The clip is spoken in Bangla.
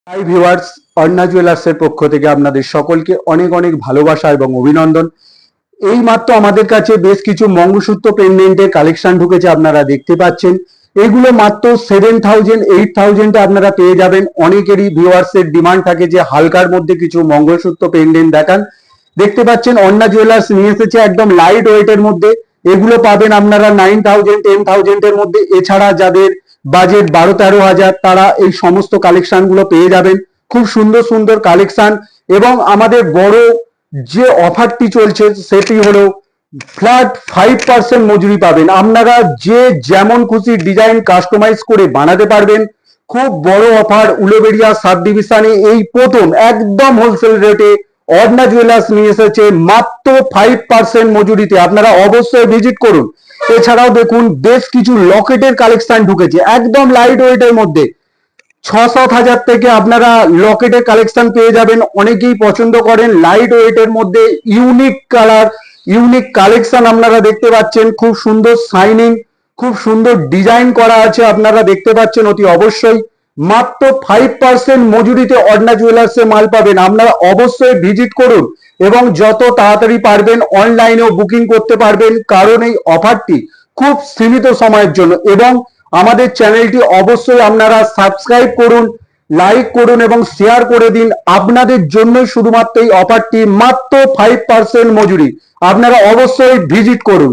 হাই ভিউয়ার্স, অর্ণা জুয়েলার্সের পক্ষ থেকে আপনাদের সকলকে অনেক অনেক ভালোবাসা এবং অভিনন্দন। এই মাত্র আমাদের কাছে বেশ কিছু মঙ্গলসূত্র পেন্ডেন্টের কালেকশন ঢুকেছে, আপনারা দেখতে পাচ্ছেন। এগুলো মাত্র 7,000 8,000 আপনারা পেয়ে যাবেন। অনেকেরই ভিউয়ার্সের ডিমান্ড থাকে যে হালকার মধ্যে কিছু মঙ্গলসূত্র পেন্ডেন্ট দেখান। দেখতে পাচ্ছেন অর্ণা জুয়েলার্স নিয়ে এসেছে একদম লাইট ওয়েটের মধ্যে। এগুলো পাবেন আপনারা 9,000 10,000 এর মধ্যে। এছাড়া যাদের বাজেট 12-13 হাজার তারা এই সমস্ত কালেকশন গুলো পেয়ে যাবেন। খুব সুন্দর সুন্দর কালেকশন। এবং আমাদের বড় যে অফারটি চলছে সেটি হলো ফ্ল্যাট 5% মজুরি পাবেন। আপনারা যে যেমন খুশি ডিজাইন কাস্টমাইজ করে বানাতে পারবেন। খুব বড় অফার, উলুবেড়িয়া সাব ডিভিশনে এই প্রথম একদম হোলসেল রেটে অর্ণা জুয়েলার্স নিয়ে এসেছে মাত্র 5% মজুরিতে। আপনারা অবশ্যই ভিজিট করুন। এছাড়াও দেখুন বেশ কিছু লকেটের কালেকশন ঢুকেছে একদম লাইট ওয়েটের মধ্যে। 6-7 হাজার থেকে আপনারা লকেটের কালেকশন পেয়ে যাবেন। অনেকেই পছন্দ করেন লাইট ওয়েটের মধ্যে ইউনিক কালার, ইউনিক কালেকশন আপনারা দেখতে পাচ্ছেন। খুব সুন্দর শাইনিং, খুব সুন্দর ডিজাইন করা আছে, আপনারা দেখতে পাচ্ছেন। অতি অবশ্যই মাত্র 5% মজুরিতে অর্ণা জুয়েলার্সে মাল পাবেন। আপনারা অবশ্যই ভিজিট করুন এবং যত তাড়াতাড়ি পারবেন অনলাইনেও বুকিং করতে পারবেন, কারণ এই অফারটি খুব সীমিত সময়ের জন্য। এবং আমাদের চ্যানেলটি অবশ্যই আপনারা সাবস্ক্রাইব করুন, লাইক করুন এবং শেয়ার করে দিন। আপনাদের জন্যই শুধুমাত্র এই অফারটি, মাত্র 5% মজুরি। আপনারা অবশ্যই ভিজিট করুন।